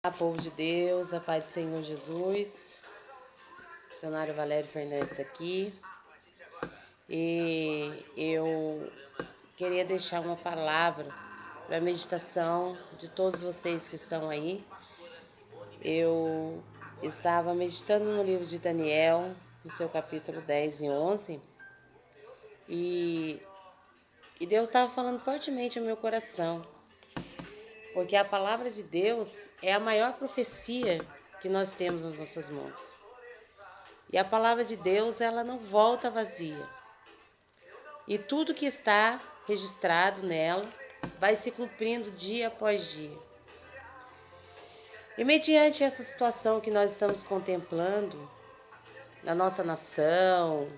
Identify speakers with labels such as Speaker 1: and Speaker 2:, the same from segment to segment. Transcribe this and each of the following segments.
Speaker 1: Olá, povo de Deus, a paz do Senhor Jesus. Missionário Valério Fernandes aqui. E eu queria deixar uma palavra para a meditação de todos vocês que estão aí. Eu estava meditando no livro de Daniel, no seu capítulo 10 e 11, e Deus estava falando fortemente ao meu coração, porque a palavra de Deus é a maior profecia que nós temos nas nossas mãos. E a palavra de Deus, ela não volta vazia. E tudo que está registrado nela vai se cumprindo dia após dia. E mediante essa situação que nós estamos contemplando na nossa nação,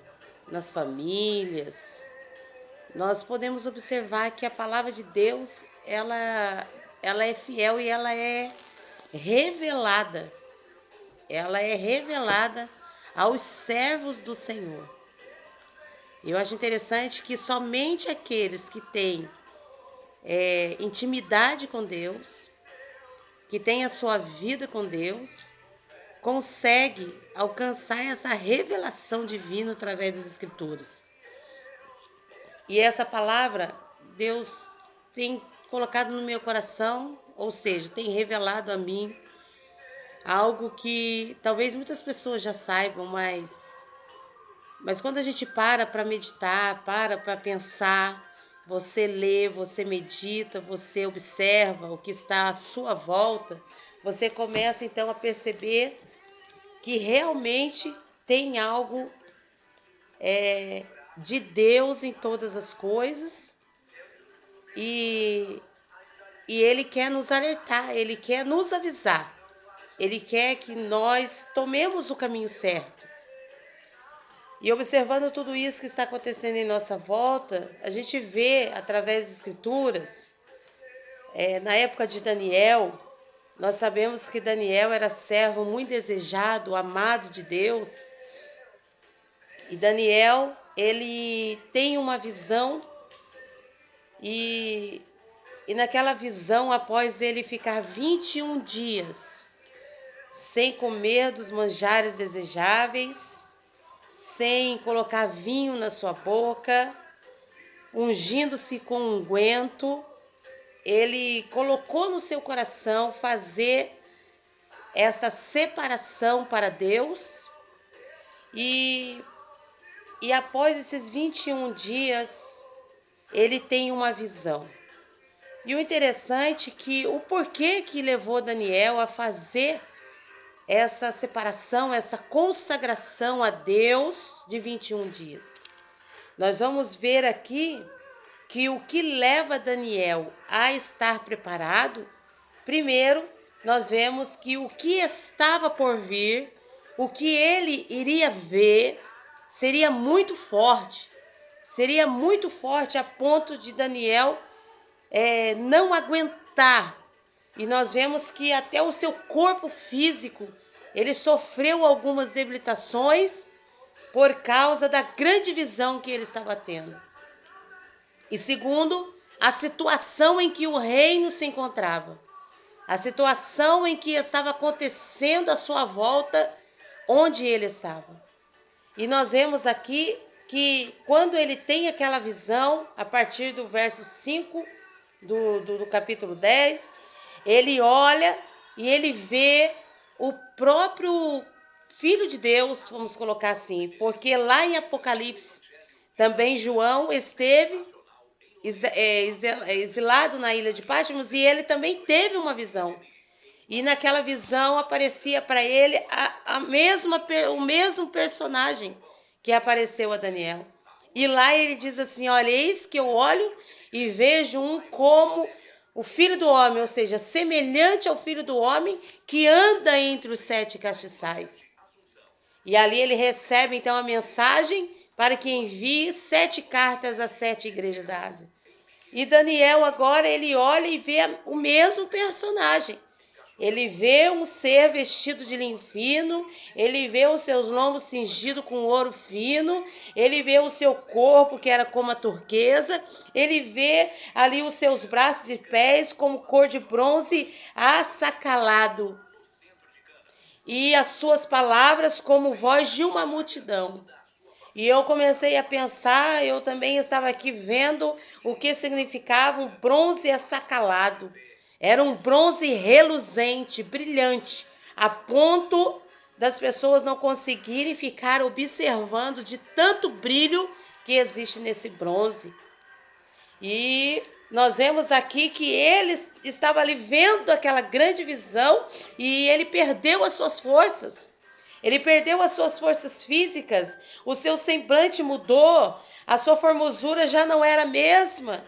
Speaker 1: nas famílias, nós podemos observar que a palavra de Deus, ela é fiel e ela é revelada. Ela é revelada aos servos do Senhor. Eu acho interessante que somente aqueles que têm intimidade com Deus, que têm a sua vida com Deus, conseguem alcançar essa revelação divina através das Escrituras. E essa palavra, Deus tem colocado no meu coração, ou seja, tem revelado a mim algo que talvez muitas pessoas já saibam, mas quando a gente para meditar, para pensar, você lê, você medita, você observa o que está à sua volta, você começa então a perceber que realmente tem algo de Deus em todas as coisas e Ele quer nos alertar, Ele quer nos avisar, Ele quer que nós tomemos o caminho certo. E observando tudo isso que está acontecendo em nossa volta, a gente vê através das Escrituras, na época de Daniel, nós sabemos que Daniel era servo muito desejado, amado de Deus. E Daniel, ele tem uma visão e naquela visão, após ele ficar 21 dias sem comer dos manjares desejáveis, sem colocar vinho na sua boca, ungindo-se com unguento, ele colocou no seu coração fazer essa separação para Deus e após esses 21 dias, ele tem uma visão. E o interessante é que o porquê que levou Daniel a fazer essa separação, essa consagração a Deus de 21 dias. Nós vamos ver aqui que o que leva Daniel a estar preparado, primeiro, nós vemos que o que estava por vir, o que ele iria ver, seria muito forte a ponto de Daniel não aguentar. E nós vemos que até o seu corpo físico, ele sofreu algumas debilitações por causa da grande visão que ele estava tendo. E segundo, a situação em que o reino se encontrava. A situação em que estava acontecendo à sua volta, onde ele estava. E nós vemos aqui que quando ele tem aquela visão, a partir do verso 5 do capítulo 10, ele olha e ele vê o próprio Filho de Deus, vamos colocar assim, porque lá em Apocalipse, também João esteve exilado na ilha de Patmos e ele também teve uma visão. E naquela visão aparecia para ele o mesmo personagem que apareceu a Daniel. E lá ele diz assim, olha, eis que eu olho e vejo um como o Filho do Homem, ou seja, semelhante ao Filho do Homem que anda entre os 7 castiçais. E ali ele recebe então a mensagem para que envie 7 cartas às 7 igrejas da Ásia. E Daniel agora ele olha e vê o mesmo personagem. Ele vê um ser vestido de linho fino, ele vê os seus lombos cingidos com ouro fino, ele vê o seu corpo que era como a turquesa, ele vê ali os seus braços e pés como cor de bronze assacalado, e as suas palavras como voz de uma multidão. E eu comecei a pensar, eu também estava aqui vendo o que significava um bronze assacalado. Era um bronze reluzente, brilhante, a ponto das pessoas não conseguirem ficar observando de tanto brilho que existe nesse bronze. E nós vemos aqui que ele estava ali vendo aquela grande visão e ele perdeu as suas forças. Ele perdeu as suas forças físicas, o seu semblante mudou, a sua formosura já não era a mesma,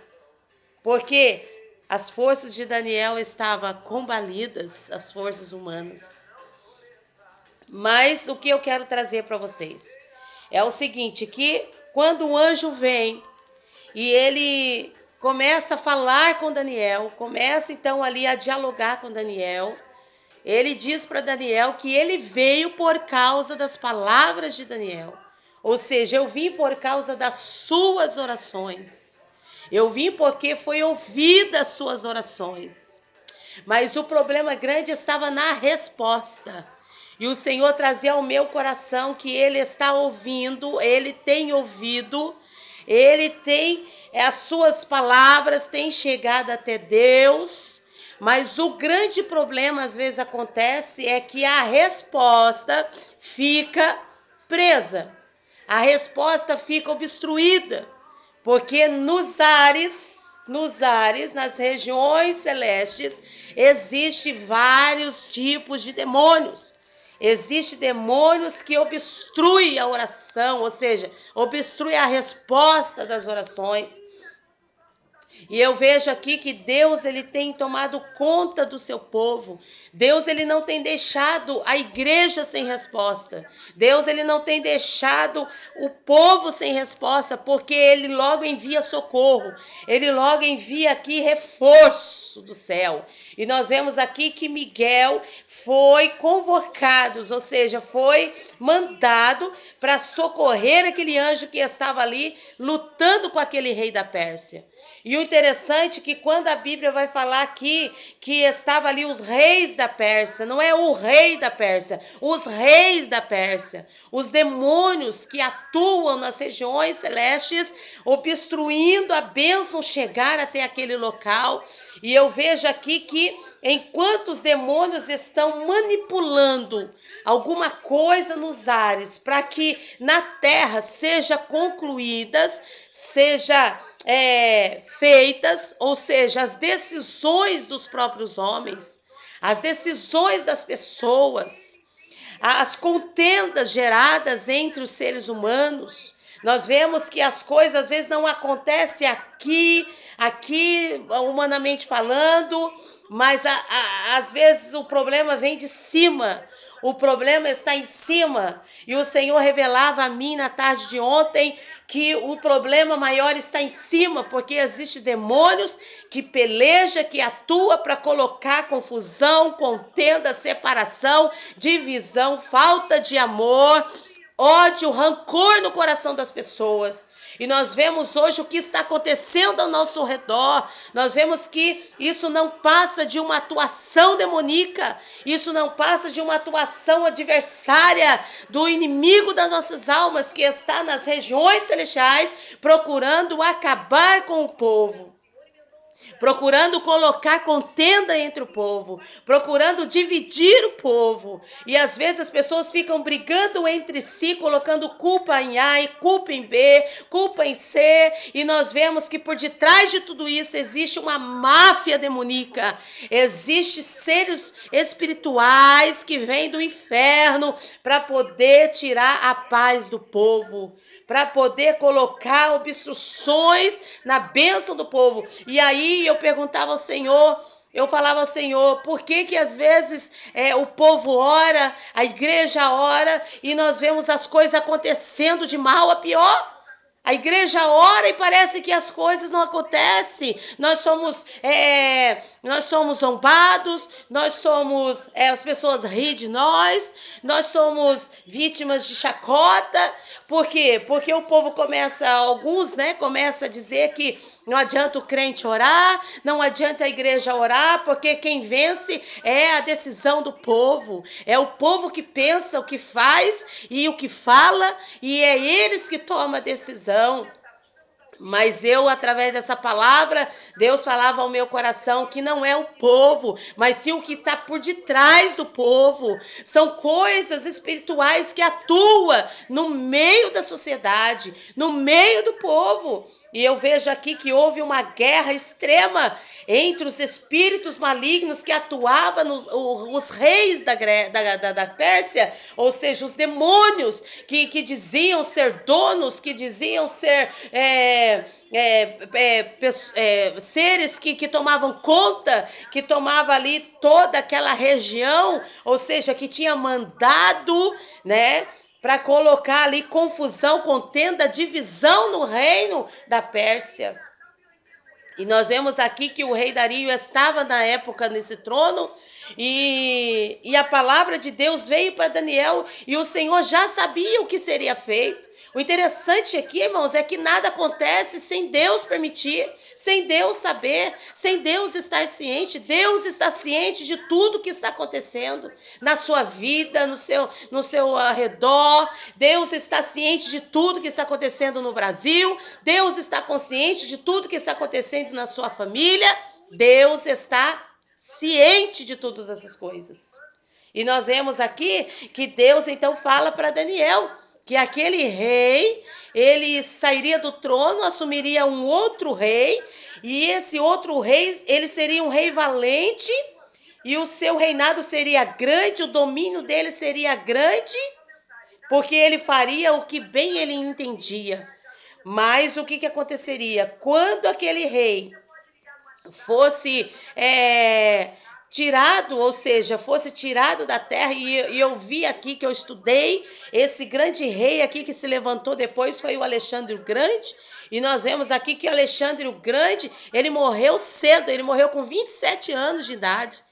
Speaker 1: porque as forças de Daniel estavam combalidas, as forças humanas. Mas o que eu quero trazer para vocês é o seguinte, que quando o anjo vem e ele começa a falar com Daniel, começa então ali a dialogar com Daniel, ele diz para Daniel que ele veio por causa das palavras de Daniel. Ou seja, eu vim por causa das suas orações. Eu vim porque foi ouvida as suas orações. Mas o problema grande estava na resposta. E o Senhor trazia ao meu coração que ele está ouvindo, ele tem ouvido, ele tem, as suas palavras têm chegado até Deus. Mas o grande problema, às vezes, acontece é que a resposta fica presa. A resposta fica obstruída. Porque nos ares, nas regiões celestes, existem vários tipos de demônios. Existem demônios que obstruem a oração, ou seja, obstruem a resposta das orações. E eu vejo aqui que Deus ele tem tomado conta do seu povo. Deus ele não tem deixado a igreja sem resposta. Deus ele não tem deixado o povo sem resposta, porque ele logo envia socorro. Ele logo envia aqui reforço do céu. E nós vemos aqui que Miguel foi convocado, ou seja, foi mandado para socorrer aquele anjo que estava ali lutando com aquele rei da Pérsia. E o interessante é que quando a Bíblia vai falar aqui que estava ali os reis da Pérsia, não é o rei da Pérsia, os reis da Pérsia, os demônios que atuam nas regiões celestes, obstruindo a bênção chegar até aquele local. E eu vejo aqui que enquanto os demônios estão manipulando alguma coisa nos ares para que na terra seja concluídas, seja feitas, ou seja, as decisões dos próprios homens, as decisões das pessoas, as contendas geradas entre os seres humanos. Nós vemos que as coisas às vezes não acontecem aqui humanamente falando, mas às vezes o problema vem de cima. O problema está em cima. E o Senhor revelava a mim na tarde de ontem que o problema maior está em cima, porque existem demônios que pelejam, que atuam para colocar confusão, contenda, separação, divisão, falta de amor, ódio, rancor no coração das pessoas. E nós vemos hoje o que está acontecendo ao nosso redor. Nós vemos que isso não passa de uma atuação demoníaca. Isso não passa de uma atuação adversária do inimigo das nossas almas, que está nas regiões celestiais procurando acabar com o povo. Procurando colocar contenda entre o povo, procurando dividir o povo. E às vezes as pessoas ficam brigando entre si, colocando culpa em A e culpa em B, culpa em C. E nós vemos que por detrás de tudo isso existe uma máfia demoníaca. Existem seres espirituais que vêm do inferno para poder tirar a paz do povo, para poder colocar obstruções na bênção do povo. E aí eu perguntava ao Senhor, eu falava ao Senhor, por que às vezes o povo ora, a igreja ora, e nós vemos as coisas acontecendo de mal a pior? A igreja ora e parece que as coisas não acontecem. Nós somos zombados, as pessoas riem de nós somos vítimas de chacota. Por quê? Porque o povo começa a dizer que não adianta o crente orar, não adianta a igreja orar, porque quem vence é a decisão do povo. É o povo que pensa, o que faz e o que fala, e é eles que tomam a decisão. Mas eu, através dessa palavra, Deus falava ao meu coração que não é o povo, mas sim o que está por detrás do povo. São coisas espirituais que atuam no meio da sociedade, no meio do povo. E eu vejo aqui que houve uma guerra extrema entre os espíritos malignos que atuavam os reis da Pérsia, ou seja, os demônios que diziam ser donos, que diziam ser seres que tomavam conta, que tomavam ali toda aquela região, ou seja, que tinha mandado, para colocar ali confusão, contenda, divisão no reino da Pérsia. E nós vemos aqui que o rei Dario estava na época nesse trono e a palavra de Deus veio para Daniel e o Senhor já sabia o que seria feito. O interessante aqui, irmãos, é que nada acontece sem Deus permitir, sem Deus saber, sem Deus estar ciente. Deus está ciente de tudo que está acontecendo na sua vida, no seu arredor. Deus está ciente de tudo que está acontecendo no Brasil. Deus está consciente de tudo que está acontecendo na sua família. Deus está ciente de todas essas coisas. E nós vemos aqui que Deus então fala para Daniel que aquele rei, ele sairia do trono, assumiria um outro rei, e esse outro rei, ele seria um rei valente, e o seu reinado seria grande, o domínio dele seria grande, porque ele faria o que bem ele entendia. Mas o que aconteceria? Quando aquele rei fosse tirado, ou seja, fosse tirado da terra, e eu vi aqui que eu estudei, esse grande rei aqui que se levantou depois foi o Alexandre o Grande, e nós vemos aqui que o Alexandre o Grande, ele morreu cedo, ele morreu com 27 anos de idade,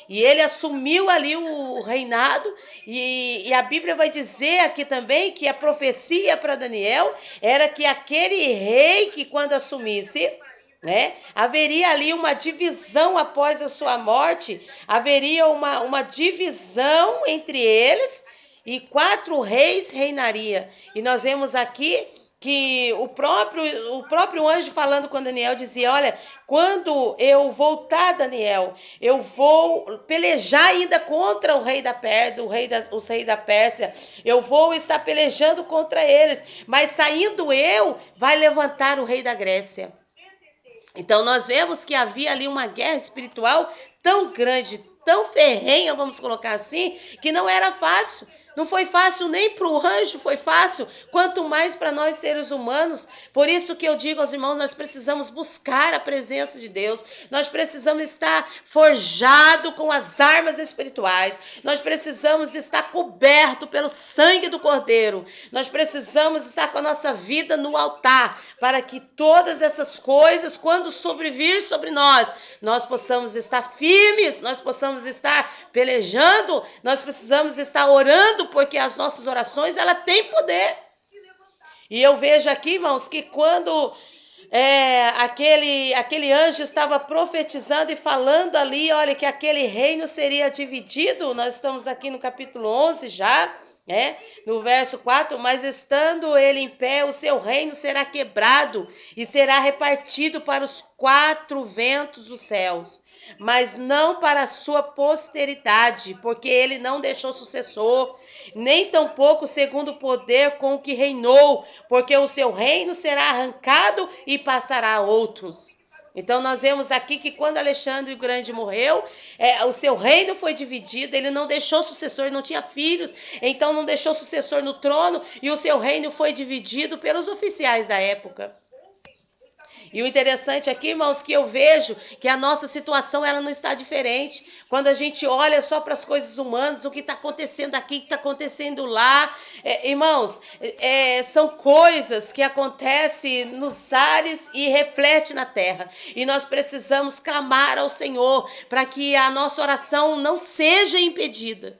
Speaker 1: e ele assumiu ali o reinado, e a Bíblia vai dizer aqui também que a profecia para Daniel era que aquele rei que quando assumisse, haveria ali uma divisão após a sua morte, haveria uma divisão entre eles e 4 reis reinaria. E nós vemos aqui que o próprio anjo falando com Daniel dizia, olha, quando eu voltar, Daniel, eu vou pelejar ainda contra o rei da Pérsia, os reis da Pérsia, eu vou estar pelejando contra eles, mas saindo eu, vai levantar o rei da Grécia. Então nós vemos que havia ali uma guerra espiritual tão grande, tão ferrenha, vamos colocar assim, que não era fácil. Não foi fácil nem para o anjo, foi fácil, quanto mais para nós seres humanos. Por isso que eu digo aos irmãos, nós precisamos buscar a presença de Deus. Nós precisamos estar forjado com as armas espirituais. Nós precisamos estar coberto pelo sangue do Cordeiro. Nós precisamos estar com a nossa vida no altar, para que todas essas coisas, quando sobrevir sobre nós possamos estar firmes, nós possamos estar pelejando, nós precisamos estar orando, porque as nossas orações, ela tem poder. E eu vejo aqui, irmãos, que quando aquele anjo estava profetizando e falando ali, olha, que aquele reino seria dividido, nós estamos aqui no capítulo 11 já, no verso 4, mas estando ele em pé, o seu reino será quebrado e será repartido para os 4 ventos dos céus, mas não para a sua posteridade, porque ele não deixou sucessor, nem tampouco segundo o poder com o que reinou, porque o seu reino será arrancado e passará a outros. Então nós vemos aqui que quando Alexandre o Grande morreu, o seu reino foi dividido, ele não deixou sucessor, ele não tinha filhos, então não deixou sucessor no trono, e o seu reino foi dividido pelos oficiais da época. E o interessante aqui, irmãos, que eu vejo que a nossa situação ela não está diferente. Quando a gente olha só para as coisas humanas, o que está acontecendo aqui, o que está acontecendo lá, irmãos, são coisas que acontecem nos ares e refletem na terra. E nós precisamos clamar ao Senhor para que a nossa oração não seja impedida.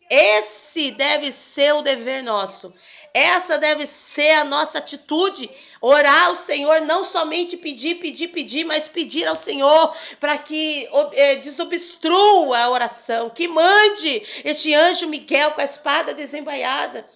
Speaker 1: Esse deve ser o dever nosso. Essa deve ser a nossa atitude, orar ao Senhor, não somente pedir, mas pedir ao Senhor para que desobstrua a oração, que mande este anjo Miguel com a espada desembaiada,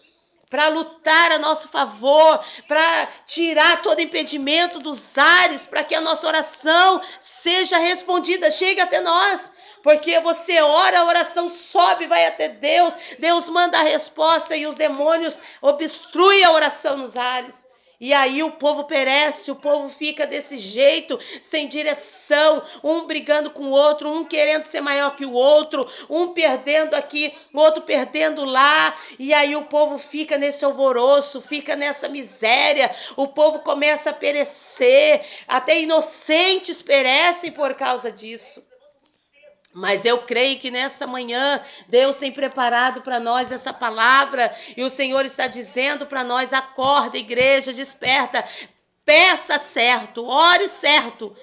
Speaker 1: para lutar a nosso favor, para tirar todo impedimento dos ares, para que a nossa oração seja respondida, chegue até nós. Porque você ora, a oração sobe, vai até Deus, Deus manda a resposta e os demônios obstruem a oração nos ares. E aí o povo perece, o povo fica desse jeito, sem direção, um brigando com o outro, um querendo ser maior que o outro, um perdendo aqui, o outro perdendo lá. E aí o povo fica nesse alvoroço, fica nessa miséria, o povo começa a perecer, até inocentes perecem por causa disso. Mas eu creio que nessa manhã Deus tem preparado para nós essa palavra e o Senhor está dizendo para nós: acorda, igreja, desperta, peça certo, ore certo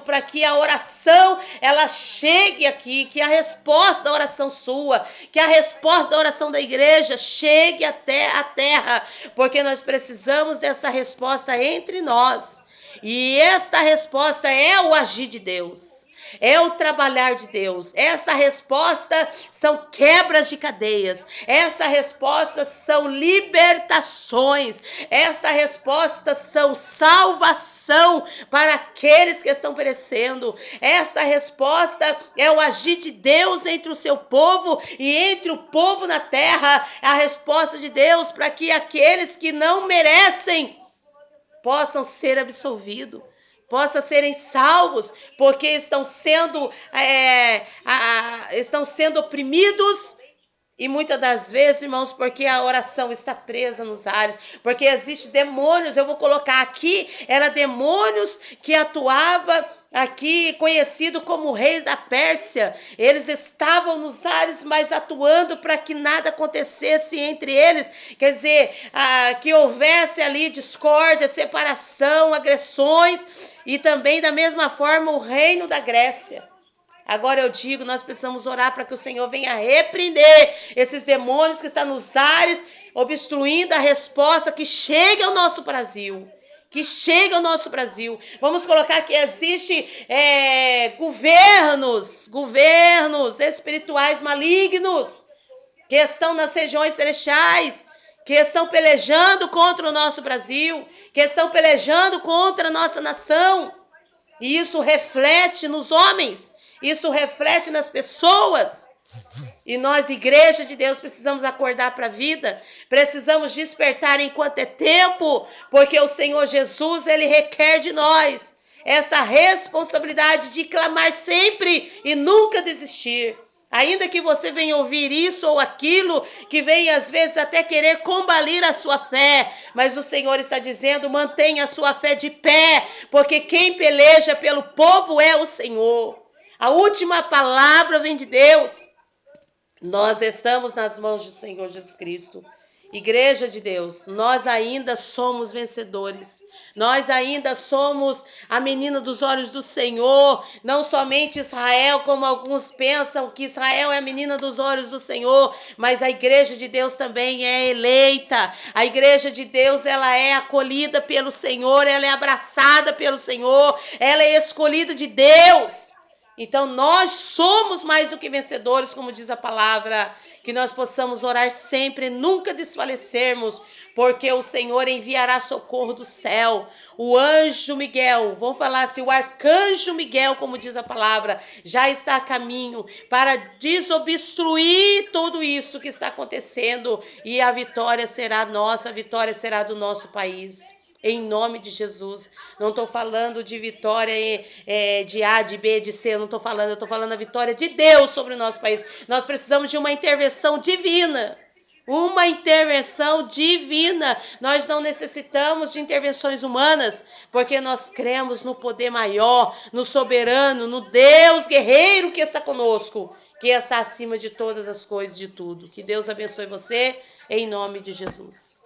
Speaker 1: para que a oração ela chegue aqui, que a resposta da oração sua, que a resposta da oração da igreja chegue até a terra, porque nós precisamos dessa resposta entre nós. E esta resposta é o agir de Deus. É o trabalhar de Deus. Essa resposta são quebras de cadeias. Essa resposta são libertações. Esta resposta são salvação para aqueles que estão perecendo. Essa resposta é o agir de Deus entre o seu povo e entre o povo na terra. A resposta de Deus para que aqueles que não merecem possam ser absolvidos, possam serem salvos, porque estão sendo oprimidos. E muitas das vezes, irmãos, porque a oração está presa nos ares, porque existem demônios, eu vou colocar aqui, eram demônios que atuavam aqui, conhecido como reis da Pérsia. Eles estavam nos ares, mas atuando para que nada acontecesse entre eles, quer dizer, que houvesse ali discórdia, separação, agressões, e também da mesma forma o reino da Grécia. Agora eu digo, nós precisamos orar para que o Senhor venha repreender esses demônios que estão nos ares, obstruindo a resposta que chega ao nosso Brasil. Que chega ao nosso Brasil. Vamos colocar que existem governos espirituais malignos que estão nas regiões celestiais, que estão pelejando contra o nosso Brasil, que estão pelejando contra a nossa nação. E isso reflete nos homens. Isso reflete nas pessoas. E nós, igreja de Deus, precisamos acordar para a vida. Precisamos despertar enquanto é tempo. Porque o Senhor Jesus, Ele requer de nós esta responsabilidade de clamar sempre e nunca desistir. Ainda que você venha ouvir isso ou aquilo, que venha às vezes até querer combalir a sua fé, mas o Senhor está dizendo, mantenha a sua fé de pé, porque quem peleja pelo povo é o Senhor. A última palavra vem de Deus. Nós estamos nas mãos do Senhor Jesus Cristo. Igreja de Deus, nós ainda somos vencedores. Nós ainda somos a menina dos olhos do Senhor. Não somente Israel, como alguns pensam que Israel é a menina dos olhos do Senhor, mas a igreja de Deus também é eleita. A igreja de Deus, ela é acolhida pelo Senhor, ela é abraçada pelo Senhor, ela é escolhida de Deus. Então, nós somos mais do que vencedores, como diz a palavra, que nós possamos orar sempre, nunca desfalecermos, porque o Senhor enviará socorro do céu. O anjo Miguel, vamos falar assim, o arcanjo Miguel, como diz a palavra, já está a caminho para desobstruir tudo isso que está acontecendo, e a vitória será nossa, a vitória será do nosso país. Em nome de Jesus. Não estou falando de vitória de A, de B, de C, eu estou falando a vitória de Deus sobre o nosso país. Nós precisamos de uma intervenção divina. uma intervenção divina. Nós não necessitamos de intervenções humanas, porque nós cremos no poder maior, no soberano, no Deus guerreiro que está conosco, que está acima de todas as coisas, de tudo. Que Deus abençoe você, em nome de Jesus.